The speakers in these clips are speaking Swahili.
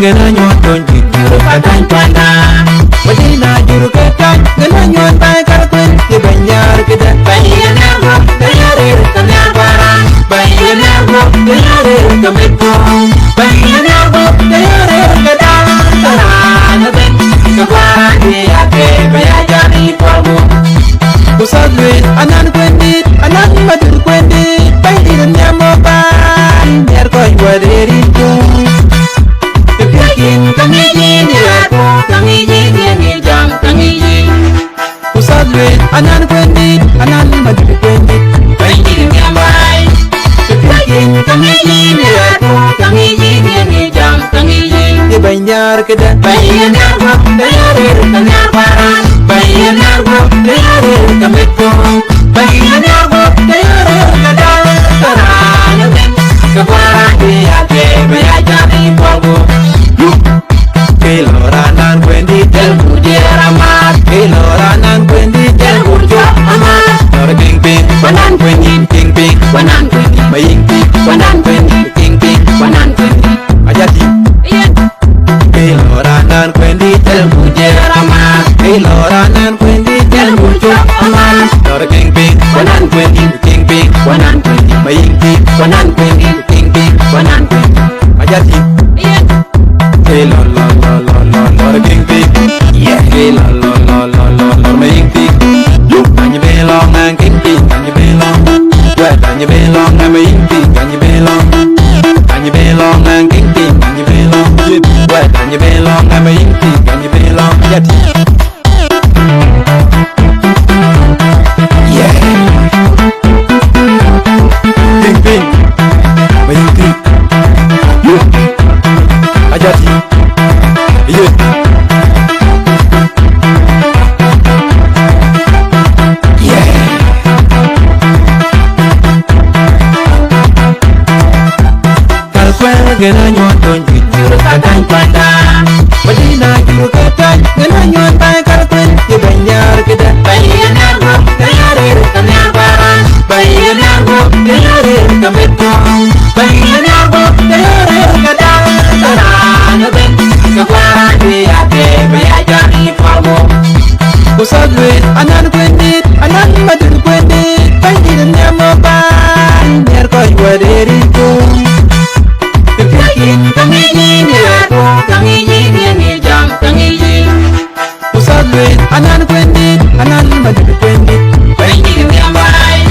gana nyon ton juru katan panda Madina juru katan gana nyon bay karkun di banyar kita bayan aku bayarir kanyar barang bayan aku bayarir kemeto bayan aku bayarir kedalam terang ben kebaran dia ke bayajari pamu pusat duit anan kwendit anan madur kwendit bayin nyamoban biar kau waderiku kepikin kangijin aku kangijin yang jam kangijin pusat duit anan kwendit anan madur kwendit bayin nyambai kepikin kangijin aku kangijin yang jam kangijin di banjar kedah bayin aku bayarir kanyar barang bayin aku bayarir kemeto bayin aku bayarir kedalam terang ben kebaran dia ke bayajari pamu Keloranan kwendi tel buje ramat Keloranan kwendi tel buje amat Nora king ping Wanan kwendi king ping Wanan kwendi Maying ping Wanan kwendi king ping Wanan kwendi Ajati Keloranan kwendi tel buje ramat Keloranan kwendi tel buje amat Nora king ping Wanan kwendi king ping Wanan kwendi Maying ping Wanan kwendi king ping Wanan kwendi Ajati la la la la la la king pig yeah la la la la la la maying pig anh belong nang king pig anh belong well anh belong nang maying pig anh belong nang king pig anh belong well anh belong nang maying pig anh belong yeah king pig maying pig ajati yeah kalkwel gana nyon ton juru katan panda Madina juru katan gana nyon bay kalkwel di banjar kita bayan aku bayarir kanyar barang bayan aku bayarir kemeto bayan aku bayarir kedalam terang ben kebaran dia ke bayajari pamu pusat duit anan kwendit anan madur kwendit bayin nyamoban biar kau waderiku kepikin kangijin aku kangijin yang jam kangijin pusat duit anan kwendit anan madur kwendit bayin nyambai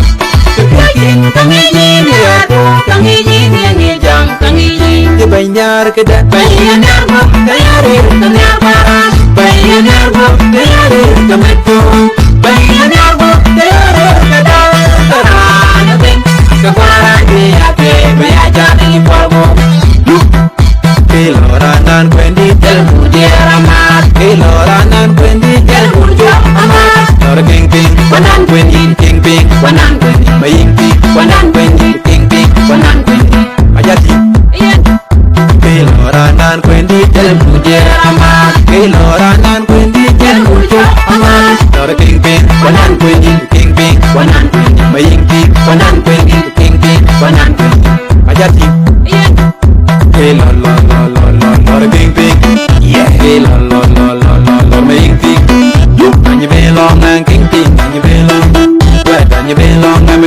kepikin kangijin aku kangijin yang jam kangijin di banjar kedah bayin aku bayarir kanyar barang bayin aku bayarir kemeto bayin aku bayarir kedalam terang ben kebaran dia ke bayajari pamu Keloranan kwendi tel buje ramat Keloranan kwendi tel buje amat Nora king ping Wanan kwendi king ping Wanan kwendi maying ping Wanan kwendi king ping Wanan kwendi ajati Keloranan kwendi tel buje ramat Keloranan kwendi tel buje amat Nora king ping Wanan kwendi king ping Wanan kwendi maying ping Wanan kwendi king ping Wanan kwendi ajati la la la la la la king pig yeah la la la la la la maying pig anh belong nang king pig anh belong well anh belong nang